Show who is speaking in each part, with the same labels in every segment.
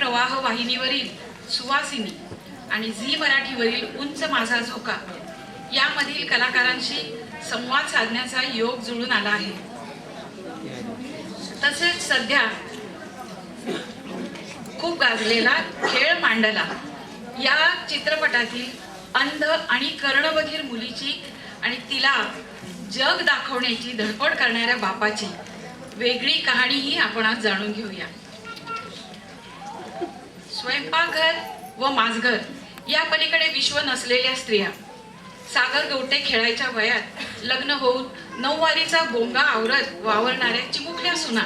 Speaker 1: प्रवाह वाहिनीवरील सुवासिनी आणि झी मराठीवरील उंच माझा झोका यामधील कलाकारांशी संवाद साधण्याचा योग जुळून आला आहे। तसेच सध्या खूप गाजलेला खेळ मांडला या चित्रपटातील अंध आणि कर्णबधीर मुलीची आणि तिला जग दाखवण्याची धडपड करणाऱ्या बापाची वेगळी कहाणीही आपण आज जाणून घेऊया। स्वयंपाकघर व माझघर या पलीकडे विश्व नसलेल्या स्त्रिया, सागर गवटे खेळायच्या वयात लग्न होऊन नऊवारीचा बोंगा आवरत वावरणाऱ्या चिमुकल्या सुना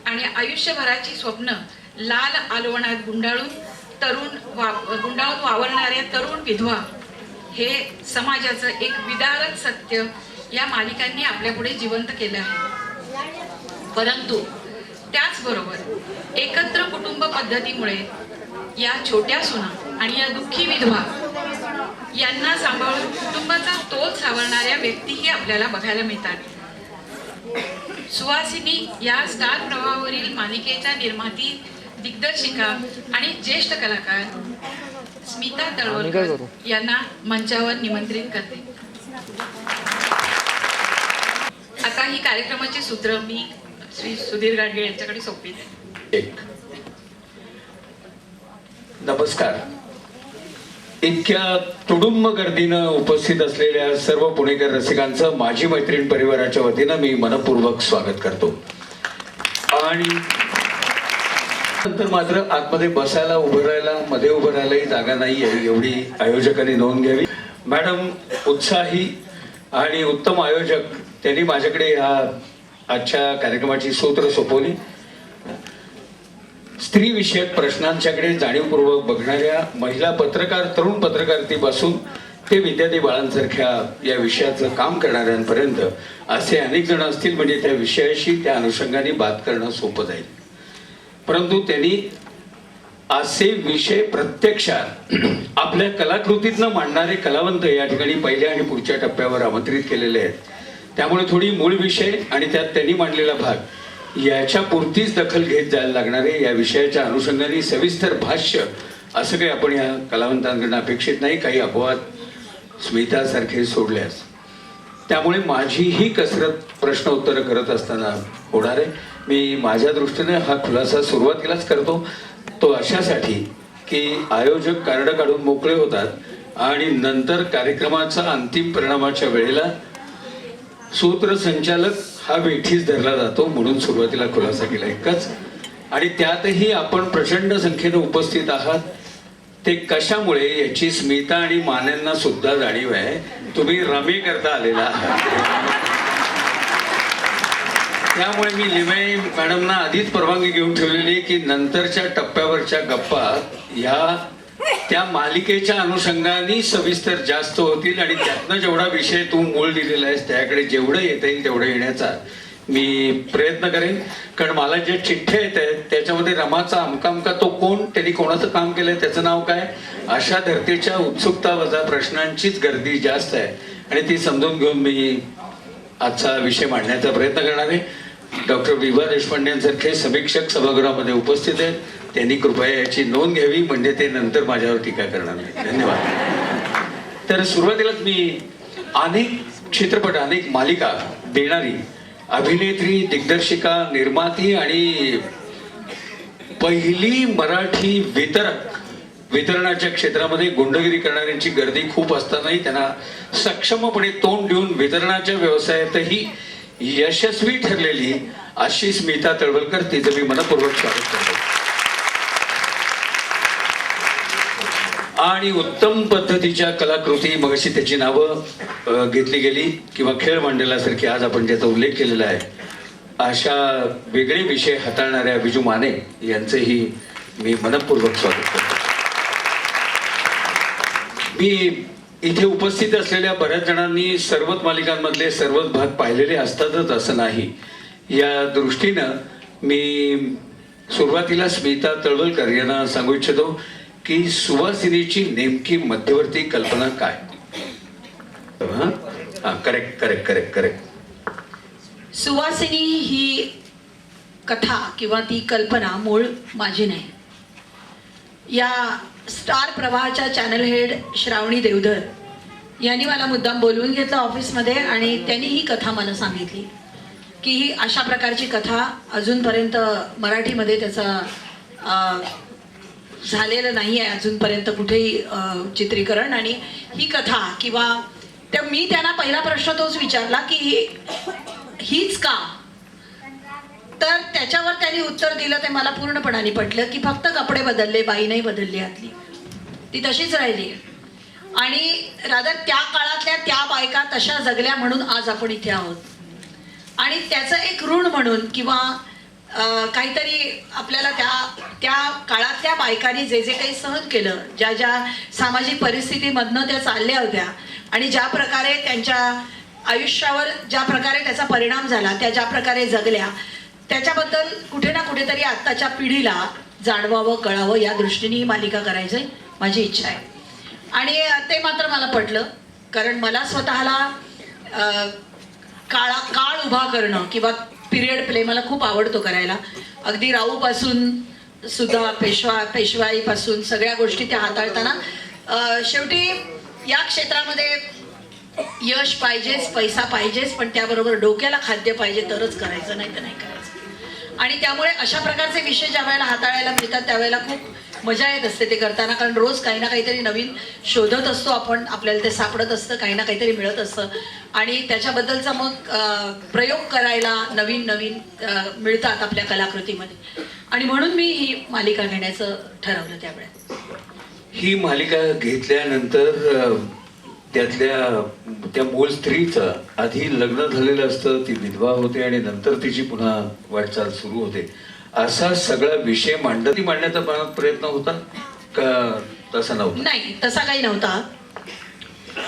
Speaker 1: आणि आयुष्यभराची स्वप्न लाल आलवणात गुंडाळून वावरणाऱ्या तरुण विधवा हे समाजाचं एक विदारक सत्य या मालिकांनी आपल्यापुढे जिवंत केलं आहे। परंतु त्याचबरोबर एकत्र कुटुंब पद्धतीमुळे या छोट्या सुना आणि या दुःखी विधवा यांना सांभाळून कुटुंबाचा तोल सावरणाऱ्या व्यक्तीही आपल्याला बघायला मिळतात। सुवासिनी या स्टार प्रवाहावरील मालिकेच्या निर्माती, दिग्दर्शिका आणि ज्येष्ठ कलाकार स्मिता तळवलकर यांना मंचावर निमंत्रित करते। आता ही कार्यक्रमाची सूत्र मी श्री सुधीर गाडगे यांच्याकडे सोपविते।
Speaker 2: नमस्कार। इतक्या तुडुंब गर्दीनं उपस्थित असलेल्या सर्व पुणेकर रसिकांचं माझी मैत्रीण परिवाराच्या वतीनं मी मनपूर्वक स्वागत करतो। आणि नंतर मात्र आतमध्ये बसायला, उभं राहायला, मध्ये उभं राहायलाही जागा नाहीये एवढी आयोजकांनी नोंद घ्यावी। मॅडम उत्साही आणि उत्तम आयोजक त्यांनी माझ्याकडे ह्या आजच्या कार्यक्रमाची सूत्र सोपवली। स्त्री विषयक प्रश्नांच्याकडे जाणीवपूर्वक बघणाऱ्या महिला पत्रकार, तरुण पत्रकारितेपासून ते विद्यार्थी बाळांसारख्या या विषयाचं काम करणाऱ्यांपर्यंत असे अनेक जण असतील, म्हणजे त्या विषयाशी त्या अनुषंगाने बात करणं सोपं जाईल। परंतु त्यांनी असे विषय प्रत्यक्षात आपल्या कलाकृतीतनं मांडणारे कलावंत या ठिकाणी पहिल्या आणि पुढच्या टप्प्यावर आमंत्रित केलेले आहेत। त्यामुळे थोडी मूळ विषय आणि त्यात त्यांनी मांडलेला भाग याच्या पुरतीच दखल घेत जायला लागणारे या विषयाच्या अनुषंगाने सविस्तर भाष्य असं काही आपण या कलावंतांकडून अपेक्षित नाही, काही अपवाद स्मितासारखे सोडल्यास। त्यामुळे माझी ही कसरत प्रश्न उत्तर करत असताना होणार आहे। मी माझ्या दृष्टीने हा खुलासा सुरुवातीलाच करतो, तो अशासाठी की आयोजक कार्ड काढून मोकळे होतात आणि नंतर कार्यक्रमाचा अंतिम परिणामाच्या वेळेला सूत्रसंचालक हा वेठीस धरला जातो, म्हणून सुरुवातीला खुलासा केला एकच। आणि त्यातही आपण प्रचंड संख्येने उपस्थित आहात, ते कशामुळे याची स्मिता आणि मान्यांना सुद्धा जाणीव आहे। तुम्ही रमी करता आलेला आहात, त्यामुळे मी लिमये मॅडमना आधीच परवानगी घेऊन ठेवलेली की नंतरच्या टप्प्यावरच्या गप्पा या त्या मालिकेच्या अनुषंगाने सविस्तर जास्त होतील आणि त्यातनं जेवढा विषय तू मूळ दिलेला आहेस त्याकडे जेवढं येता येईल तेवढं येण्याचा मी प्रयत्न करेन। कारण मला जे चिठ्ठ्या येत आहेत त्याच्यामध्ये रमाचा अमका तो कोण, त्यांनी कोणाचं काम केलंय, त्याचं नाव काय, अशा धर्तीच्या उत्सुकता वजा प्रश्नांचीच गर्दी जास्त आहे आणि ती समजून घेऊन मी आजचा विषय मांडण्याचा प्रयत्न करणार आहे। डॉक्टर विभा देशपांडेंसारखे समीक्षक सभागृहामध्ये उपस्थित आहेत, त्यांनी कृपया याची नोंद घ्यावी, म्हणजे ते नंतर माझ्यावर टीका करणार नाही। धन्यवाद। तर सुरुवातीलाच मी अनेक चित्रपट, अनेक मालिका देणारी अभिनेत्री, दिग्दर्शिका, निर्माती आणि पहिली मराठी वितरणाच्या क्षेत्रामध्ये गुंडगिरी करणाऱ्यांची गर्दी खूप असतानाही त्यांना सक्षमपणे तोंड देऊन वितरणाच्या व्यवसायातही यशस्वी ठरलेली अशी स्मिता तळवलकर, तिचं मी मनपूर्वक स्वागत करतो। आणि उत्तम पद्धतीच्या कलाकृती, मगाशी त्याची नावं घेतली गेली किंवा खेळ मांडल्यासारखी आज आपण ज्याचा उल्लेख केलेला आहे, अशा वेगळे विषय हाताळणाऱ्या बिजू माने यांचंही मी मनपूर्वक स्वागत करतो। मी इथे उपस्थित असलेल्या बऱ्याच जणांनी सर्वच मालिकांमधले सर्वच भाग पाहिलेले असतातच असं नाही, या दृष्टीनं मी सुरुवातीला स्मिता तळवलकर यांना सांगू इच्छितो की सुवासिनीची नेमकी मध्यवर्ती कल्पना काय। करेक्ट।
Speaker 3: सुवासिनी ही कथा किंवा ती कल्पना मूळ माझी नाही,
Speaker 1: या स्टार प्रवाहाच्या चॅनल हेड श्रावणी देवधर यांनी मला मुद्दाम बोलवून घेतलं ऑफिसमध्ये आणि त्यांनी ही कथा मला सांगितली की ही अशा प्रकारची कथा अजूनपर्यंत मराठीमध्ये त्याचं झालेलं नाही आहे अजूनपर्यंत कुठेही चित्रीकरण. आणि ही कथा किंवा मी त्यांना पहिला प्रश्न तोच विचारला की हीच का, तर त्याच्यावर त्यांनी उत्तर दिलं ते मला पूर्णपणाने पटलं की फक्त कपडे बदलले, बाई नाही बदलली, आतली ती तशीच राहिली. आणि रादर त्या काळातल्या त्या बायका तशा जगल्या म्हणून आज आपण इथे आहोत. आणि त्याचं एक ऋण म्हणून किंवा काहीतरी आपल्याला त्या काळातल्या बायकांनी जे जे काही सहन केलं, ज्या ज्या सामाजिक परिस्थितीमधनं त्या चालल्या होत्या आणि ज्या प्रकारे त्यांच्या आयुष्यावर ज्या प्रकारे त्याचा परिणाम झाला, त्या ज्या प्रकारे जगल्या, त्याच्याबद्दल कुठे ना कुठेतरी आत्ताच्या पिढीला जाणवावं, कळावं या दृष्टीने ही मालिका करायची माझी इच्छा आहे. आणि ते मात्र मला पटलं, कारण मला स्वतःला काळ उभा करणं किंवा पिरियड प्ले मला खूप आवडतो करायला. अगदी राऊपासून सुद्धा पेशवाईपासून सगळ्या गोष्टी त्या हाताळताना शेवटी या क्षेत्रामध्ये यश पाहिजेच, पैसा पाहिजेच, पण त्याबरोबर डोक्याला खाद्य पाहिजे तरच करायचं, नाही तर नाही करायचं. आणि त्यामुळे अशा प्रकारचे विषय ज्या वेळेला हाताळायला मिळतात त्यावेळेला खूप मजा येत असते ते करताना, कारण रोज काही ना काहीतरी नवीन शोधत असतो आपण, आपल्याला ते सापडत असतं, काही ना काहीतरी मिळत असतं आणि त्याच्याबद्दलचा मग प्रयोग करायला नवीन नवीन मिळतात आपल्या कलाकृतीमध्ये. आणि म्हणून मी ही मालिका घेण्याचं ठरवलं. त्यावेळेस
Speaker 2: ही मालिका घेतल्यानंतर त्या मूळ स्त्रीचं आधी लग्न झालेलं असतं, ती विधवा होते आणि नंतर तिची पुन्हा वाटचाल सुरू होते, असा सगळा विषय मांडण्याचा प्रयत्न होता का तसा नव्हता?
Speaker 1: नाही, तसा काही नव्हता.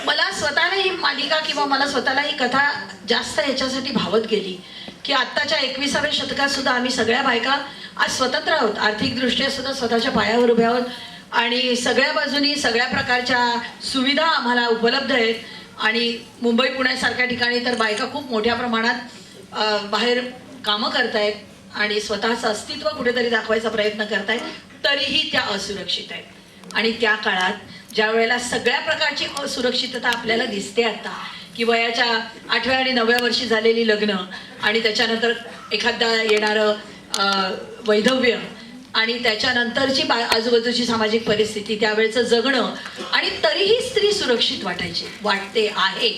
Speaker 1: मला स्वतःला ही मालिका किंवा मला स्वतःला ही कथा जास्त याच्यासाठी भावत गेली की आत्ताच्या 21व्या शतकात सुद्धा आम्ही सगळ्या बायका आज स्वतंत्र आहोत, आर्थिकदृष्ट्या सुद्धा स्वतःच्या पायावर उभ्या आहोत आणि सगळ्या बाजूनी सगळ्या प्रकारच्या सुविधा आम्हाला उपलब्ध आहेत. आणि मुंबई पुण्यासारख्या ठिकाणी तर बायका खूप मोठ्या प्रमाणात बाहेर कामं करतायत आणि स्वतःचं अस्तित्व कुठेतरी दाखवायचा प्रयत्न करतायत, तरीही त्या असुरक्षित आहेत. आणि त्या काळात ज्या वेळेला सगळ्या प्रकारची असुरक्षितता आपल्याला दिसते आता, की वयाच्या 8व्या आणि 9व्या वर्षी झालेली लग्न आणि त्याच्यानंतर एखादा येणारं वैधव्य आणि त्याच्यानंतरची आजूबाजूची सामाजिक परिस्थिती, त्यावेळेचं जगणं, आणि तरीही स्त्री सुरक्षित वाटते आहे.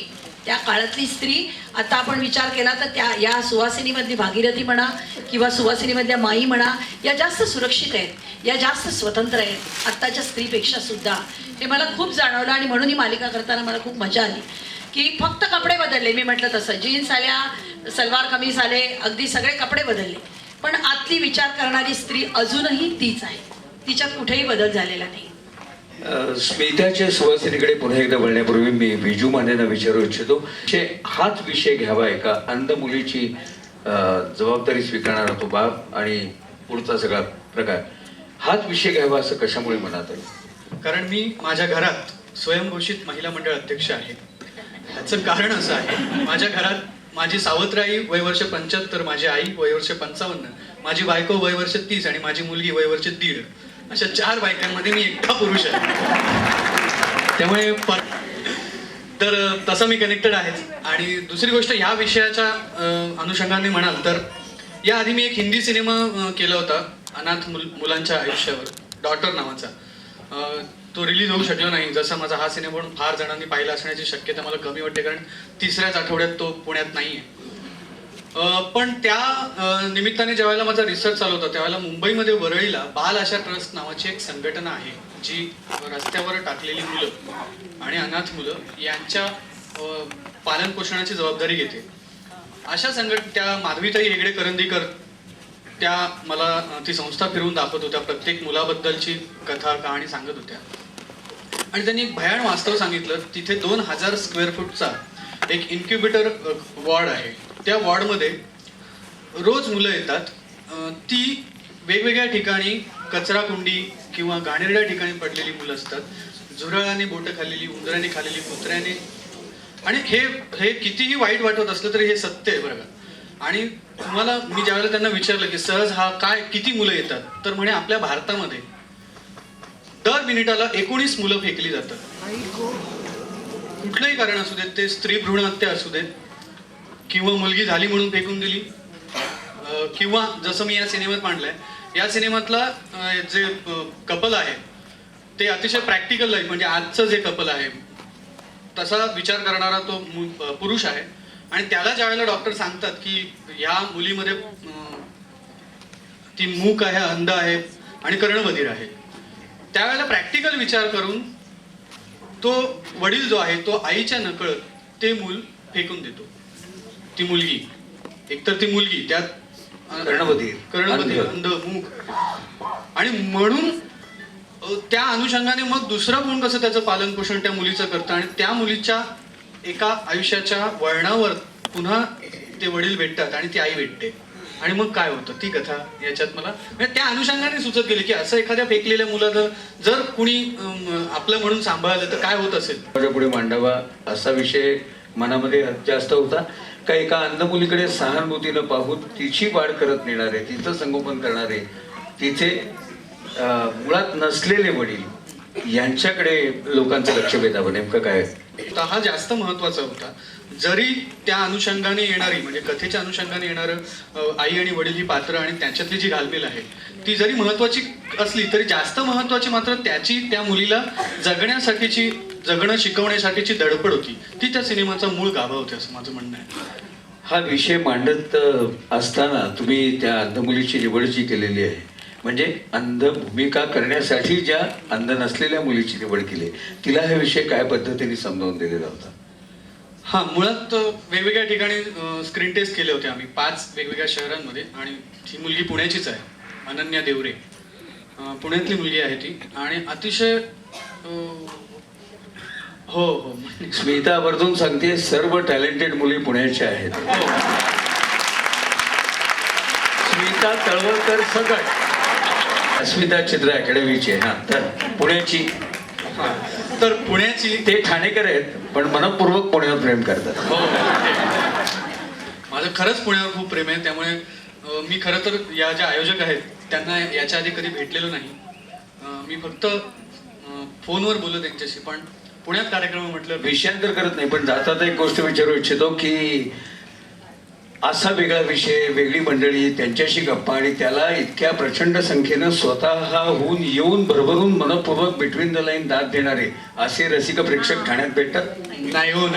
Speaker 1: त्या काळातली स्त्री आता आपण विचार केला तर या सुवासिनीमधली भागीरथी म्हणा किंवा सुवासिनीमधल्या माई म्हणा, या जास्त सुरक्षित आहेत, या जास्त स्वतंत्र आहेत आत्ताच्या स्त्रीपेक्षा सुद्धा. हे मला खूप जाणवलं आणि म्हणून ही मालिका करताना मला खूप मजा आली की फक्त कपडे बदलले, मी म्हटलं तसं जीन्स आल्या, सलवार कमीज आले, अगदी सगळे कपडे बदलले, पण आतली विचार करणारी स्त्री अजूनही तीच आहे, तिच्यात कुठेही बदल झालेला नाही.
Speaker 2: स्मिताच्या सुवासिनीकडे पुन्हा एकदा वळण्यापूर्वी मी विजू मानेंना विचारू इच्छितो, हाच विषय घ्यावा आहे का? अंध मुलीची जबाबदारी स्वीकारणारा तो बाप आणि पुढचा सगळा प्रकार, हाच विषय घ्यावा असं कशामुळे मनात आलं?
Speaker 3: कारण मी माझ्या घरात स्वयंघोषित महिला मंडळ अध्यक्ष आहे. ह्याचं कारण असं आहे, माझ्या घरात माझी सावत्राई वयवर्ष 75, माझी आई वयवर्ष 55, माझी बायको वयवर्ष 30 आणि माझी मुलगी वयवर्ष 1.5. अशा 4 बायकांमध्ये मी एकटा पुरुष आहे. त्यामुळे तर तसं मी कनेक्टेड आहेच. आणि दुसरी गोष्ट, ह्या विषयाच्या अनुषंगाने म्हणाल तर याआधी मी एक हिंदी सिनेमा केला होता अनाथ मुलांच्या आयुष्यावर, डॉटर नावाचा. तो रिलीज होऊ शकला नाही. जसा माझा हा सिनेमा म्हणून फार जणांनी पाहिला असण्याची शक्यता मला कमी वाटते, कारण 3ऱ्याच आठवड्यात तो पुण्यात नाही आहे. पण त्या निमित्ताने ज्यावेळेला माझा रिसर्च चालू होता त्यावेळेला मुंबईमध्ये वरळीला बाल आशा ट्रस्ट नावाची एक संघटना आहे, जी रस्त्यावर टाकलेली मुलं आणि अनाथ मुलं यांच्या पालन पोषणाची जबाबदारी घेते. अशा त्या माधवीताई हेगडे करंदीकर त्या मला ती संस्था फिरवून दाखवत होत्या, प्रत्येक मुलाबद्दलची कथा कहाणी सांगत होत्या. आणि त्यांनी एक भयान वास्तव सांगितलं, तिथे 2000 स्क्वेअर फूटचा एक इन्क्युबेटर वॉर्ड आहे. त्या वॉर्डमध्ये रोज मुलं येतात, ती वेगवेगळ्या ठिकाणी कचरा कुंडी किंवा घाणेरड्या ठिकाणी पडलेली मुलं असतात, झुरळाने बोटं खाल्लेली, उंदराने खाल्लेली, कुत्र्याने. आणि हे कितीही वाईट वाटत असलं तरी हे सत्य आहे बरं का. आणि तुम्हाला मी ज्यावेळेला त्यांना विचारलं की सहज किती मुलं येतात, तर म्हणे आपल्या भारतामध्ये दर मिनिटाला 19 मुलं फेकली जातात. कुठलंही कारण असू देत, ते स्त्री भ्रूण हत्या असू देत, किंवा मुलगी झाली म्हणून फेकून दिली, किंवा जसं मी या सिनेमात मांडलंय, या सिनेमातला जे कपल आहे ते अतिशय प्रॅक्टिकल लाईफ, म्हणजे आजचं जे कपल आहे तसा विचार करणारा तो पुरुष आहे. आणि त्याला ज्या वेळेला डॉक्टर सांगतात की ह्या मुलीमध्ये ती मूक आहे, अंध आहे आणि कर्णबधीर आहे, त्यावेळेला प्रॅक्टिकल विचार करून तो वडील जो आहे तो आईच्या नकळत ते मूल फेकून देतो. ती मुलगी, एकतर ती मुलगी त्यात कर्णबधीर, अंध, मूक, आणि म्हणून त्या अनुषंगाने मग दुसरं कोण कसं त्याचं पालन पोषण त्या मुलीचं करतं, आणि त्या मुलीच्या एका आयुष्याच्या वळणावर पुन्हा ते वडील भेटतात आणि ती आई भेटते, आणि मग काय होतं ती कथा याच्यात मला म्हणजे त्या अनुषंगाने सुचत गेली की असं एखाद्या फेकलेल्या मुलाला जर कुणी आपलं म्हणून सांभाळलं तर काय होत असेल.
Speaker 2: माझ्या पुढे मांडावा असा विषय मनामध्ये जास्त होता का एका अंध मुलीकडे सहानुभूतीनं पाहून तिची वाढ करत नेणारे, तिचं संगोपन करणारे, तिचे मुळात नसलेले वडील यांच्याकडे लोकांचं लक्ष वेधावं, नेमकं काय
Speaker 3: हा जास्त महत्वाचा होता. जरी त्या अनुषंगाने येणारी म्हणजे कथेच्या अनुषंगाने येणारं आई आणि वडील ही पात्र आणि त्याच्यातली जी घालमेल आहे ती जरी महत्वाची असली तरी जास्त महत्वाची मात्र त्याची त्या मुलीला जगणं शिकवण्यासाठीची धडपड होती, ती त्या सिनेमाचा मूळ गाभा होती असं माझं म्हणणं आहे.
Speaker 2: हा विषय मांडत असताना तुम्ही त्या अंध मुलीची निवड जी केलेली आहे, म्हणजे अंध भूमिका करण्यासाठी ज्या अंध नसलेल्या मुलीची निवड केली, तिला हा विषय काय पद्धतीने समजावून दिलेला होता?
Speaker 3: हा, मुळात वेगवेगळ्या ठिकाणी स्क्रीन टेस्ट केले होते आम्ही 5 वेगवेगळ्या शहरांमध्ये, आणि ही मुलगी पुण्याचीच आहे, अनन्या देवरे, पुण्यातली मुलगी आहे ती, आणि अतिशय हो हो
Speaker 2: स्मिता आवर्जून सांगते सर्व टॅलेंटेड मुली पुण्याच्या आहेत. स्मिता तळवळकर सकट अस्मिता चित्र अकॅडमीची आहे. तर पुण्याची,
Speaker 3: तर पुण्याची
Speaker 2: ते ठाणेकर आहेत पण मनपूर्वक पुण्यावर प्रेम करतात.
Speaker 3: हो, माझं खरंच पुण्यावर खूप प्रेम आहे. त्यामुळे मी खरं तर या ज्या आयोजक आहेत त्यांना याच्या आधी कधी भेटलेलो नाही. मी फक्त फोनवर बोललो त्यांच्याशी, पण पुण्यात कार्यक्रम म्हटलं
Speaker 2: विषयांतर करत नाही. पण जातात एक गोष्ट विचारू इच्छितो की असा वेगळा विषय, वेगळी मंडळी, त्यांच्याशी गप्पा, आणि त्याला इतक्या प्रचंड संख्येनं स्वतःहून येऊन भरभरून मनपूर्वक बिटवीन द लाईन दाद देणारे असे रसिक प्रेक्षक ठाण्यात भेटतात
Speaker 3: नाही. हो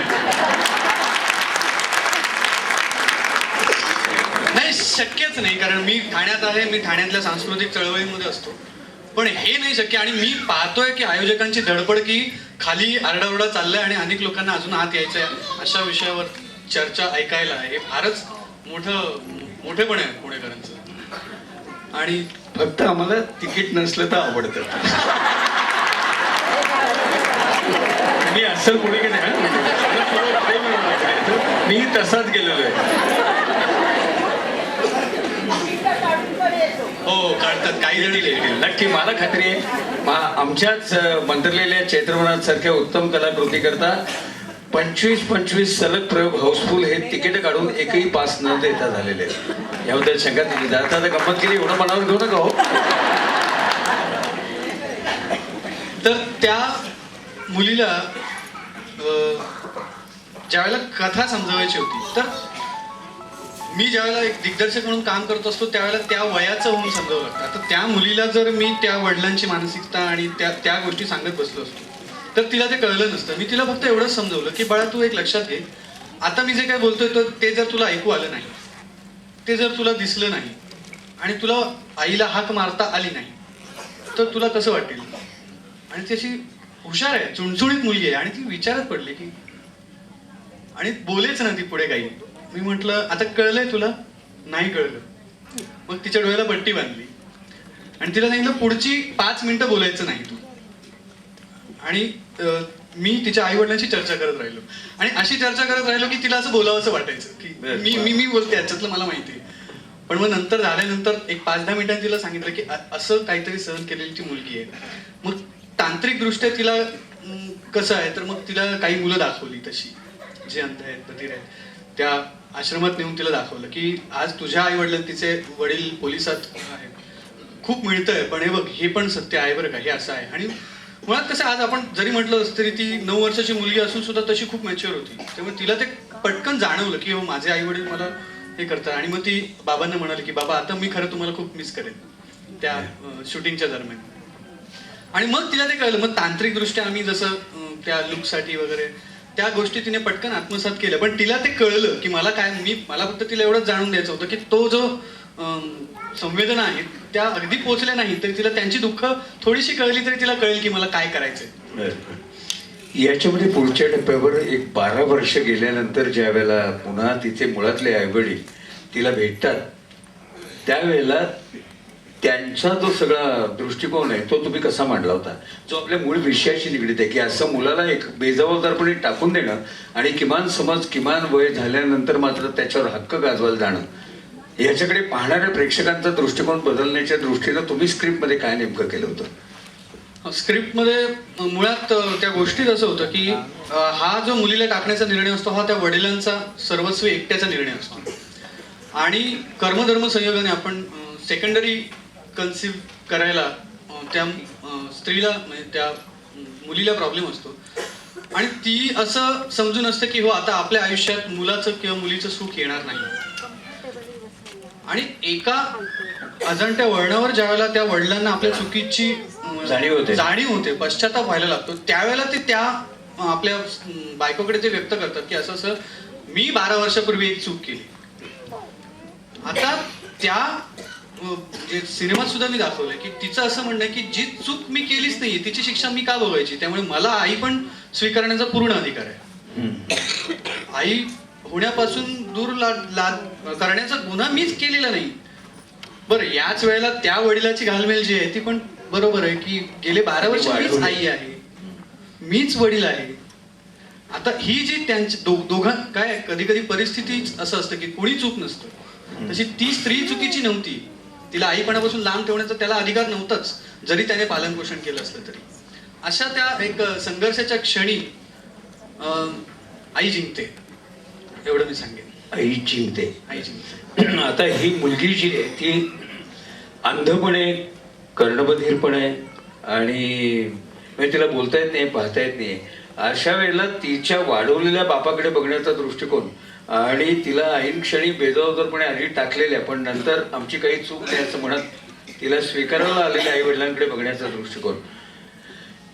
Speaker 3: नाही, शक्यच नाही. कारण मी ठाण्यात आहे, मी ठाण्यातल्या सांस्कृतिक चळवळीमध्ये असतो, पण हे नाही शक्य. आणि मी पाहतोय की आयोजकांची धडपड की खाली आरडाओरडा चाललाय आणि अनेक लोकांना अजून आत यायचंय अशा विषयावर चर्चा ऐकायला, हे फारच मोठेपण आहे पुणेकरांचं. आणि
Speaker 2: फक्त आम्हाला तिकीट नसलं तर आवडतं. मी असं पुणे की नाही, मी तसाच गेलेलो आहे.
Speaker 3: हो, काढतात काही जण
Speaker 2: नक्की, मला खात्री आहे आमच्याच मंत्रलेल्या चैत्रवनाथ सारख्या उत्तम कलाकृती करता 25 सलग प्रयोग हाऊसफुल हे तिकीट काढून एकही पास न देता झालेले आहेत. याबद्दल शंका दिली आता गंमत केली, एवढं मनावर घेऊ नका हो.
Speaker 3: तर त्या मुलीला ज्यावेळेला कथा समजवायची होती, तर मी ज्यावेळेला एक दिग्दर्शक म्हणून काम करत असतो त्यावेळेला त्या वयाचं होऊन समजावं लागतं. आता त्या मुलीला जर मी त्या वडिलांची मानसिकता आणि त्या गोष्टी सांगत बसलो असतो तर तिला ते कळलं नसतं. मी तिला फक्त एवढंच समजवलं की बाळा तू एक लक्षात घे, आता मी जे काय बोलतोय तर ते जर तुला ऐकू आलं नाही, ते जर तुला दिसलं नाही, आणि तुला आईला हाक मारता आली नाही, तर तुला कसं वाटेल? आणि ती अशी हुशार आहे, चुणचुणीत मुलगी आहे, आणि ती विचारत पडली की, आणि बोलेच ना ती पुढे काही. मी म्हटलं आता कळलंय तुला? नाही कळलं. मग तिच्या डोळ्याला पट्टी बांधली आणि तिला सांगितलं पुढची 5 मिनिटं बोलायचं नाही तू. आणि मी तिच्या आई वडिलांशी चर्चा करत राहिलो, आणि अशी चर्चा करत राहिलो की तिला असं बोलावं असं वाटायचं की मी बोलते याच्यातलं मला माहिती आहे. पण मग नंतर झाल्यानंतर एक 5-10 मिनिटांनी तिला सांगितलं की असं काहीतरी सहन केलेली ती मुलगी आहे. मग तांत्रिक दृष्ट्या तिला कसं आहे, तर मग तिला काही मुलं दाखवली तशी जे अंध आहेत, बधिर आहेत, त्या आश्रमात नेऊन तिला दाखवलं की आज तुझ्या आई वडिलांना तिचे वडील पोलिसात आहेत, खूप मिळतंय, पण हे बघ हे पण सत्य आहे बरं का, हे असं आहे. आणि मुळात कसं आज आपण जरी म्हटलं तरी ती 9 वर्षाची मुलगी असून सुद्धा तशी खूप मॅच्युअर होती. त्यामुळे तिला ते पटकन जाणवलं की हो माझे आई वडील मला हे करतात. आणि मग ती बाबांना म्हणाली की बाबा आता मी खरं तुम्हाला खूप मिस करेन त्या शूटिंगच्या दरम्यान. आणि मग तिला ते कळलं. मग तांत्रिकदृष्ट्या आम्ही जसं त्या लुकसाठी वगैरे त्या गोष्टी तिने पटकन आत्मसात केल्या. पण तिला ते कळलं की मला फक्त तिला एवढंच जाणून द्यायचं होतं की तो जो संवेदना आहेत त्या अगदी पोहोचल्या नाही तरी तिला त्यांची दुःख थोडीशी कळली तरी तिला कळेल की मला काय करायचंय.
Speaker 2: याच्यामध्ये पुढच्या टप्प्यावर एक 12 वर्ष गेल्यानंतर ज्या वेळेला पुन्हा तिचे मुळातले आईवडील तिला भेटतात त्यावेळेला त्यांचा जो सगळा दृष्टिकोन आहे तो तुम्ही कसा मांडला होता, जो आपल्या मूळ विषयाशी निगडीत आहे की असं मुलाला एक बेजबाबदारपणे टाकून देणं आणि किमान वय झाल्यानंतर मात्र त्याच्यावर हक्क गाजवायला जाणं, याच्याकडे पाहणाऱ्या प्रेक्षकांचा दृष्टिकोन बदलण्याच्या दृष्टीनं तुम्ही स्क्रिप्टमध्ये काय नेमकं केलं होतं?
Speaker 3: स्क्रिप्टमध्ये मुळात त्या गोष्टीत असं होतं की हा जो मुलीला टाकण्याचा निर्णय असतो हा त्या वडिलांचा सर्वस्वी एकट्याचा निर्णय असतो. आणि कर्मधर्म संयोगाने आपण सेकंडरी कन्सिव्ह करायला त्या स्त्रीला म्हणजे त्या मुलीला प्रॉब्लेम असतो. आणि ती असं समजून असते की हो आता आपल्या आयुष्यात मुलाचं किंवा मुलीचं सुख येणार नाही. आणि एका अजाणत्या वळणावर ज्या वेळेला त्या वडिलांना आपल्या चुकीची जाणीव होते, पश्चाताप व्हायला लागतो, त्यावेळेला ते त्या आपल्या बायकोकडे ते व्यक्त करतात की असं मी 12 वर्षापूर्वी एक चूक केली. आता त्या सिनेमात सुद्धा मी दाखवलंय की तिचं असं म्हणणं आहे की जी चूक मी केलीच नाही तिची शिक्षा मी का भोगायची, त्यामुळे मला आई पण स्वीकारण्याचा पूर्ण अधिकार आहे. आई होण्यापासून दूर करण्याचा गुन्हा मीच केलेला नाही. बरं याच वेळेला त्या वडिलाची घालमेल जी आहे ती पण बरोबर आहे की गेले 12 वर्ष मीच आई आहे, मीच वडील आहे. आता ही जी त्यांची दोघां काय कधी कधी परिस्थितीच असं असतं की कोणी चूक नसतं, तशी ती स्त्री चुकीची नव्हती. तिला आईपणापासून लांब ठेवण्याचा त्याला अधिकार नव्हताच जरी त्याने पालनपोषण केलं असलं तरी. अशा त्या एक संघर्षाच्या क्षणी आई जिंकते एवढं मी सांगेन.
Speaker 2: आई जिंकते.
Speaker 3: आई जिंकते.
Speaker 2: आता ही मुलगी जी आहे ती अंधपणे कर्णबधीरपणे आणि म्हणजे तिला बोलता येत नाही, पाहता येत नाही. अशा वेळेला तिच्या वाढवलेल्या बापाकडे बघण्याचा दृष्टिकोन आणि तिला ऐन क्षणी बेजबाबदारपणे आधी टाकलेल्या पण नंतर आमची काही चूक नाही असं म्हणत तिला स्वीकारायला आलेल्या आई वडिलांकडे बघण्याचा दृष्टिकोन,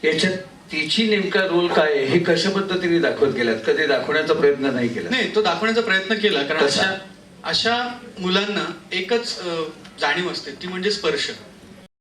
Speaker 2: याच्यात तिची नेमका रोल काय आहे हे कशा पद्धतीने दाखवत गेलात? कधी दाखवण्याचा प्रयत्न नाही केला?
Speaker 3: नाही, तो दाखवण्याचा प्रयत्न केला कारण अशा मुलांना एकच जाणीव असते ती म्हणजे स्पर्श.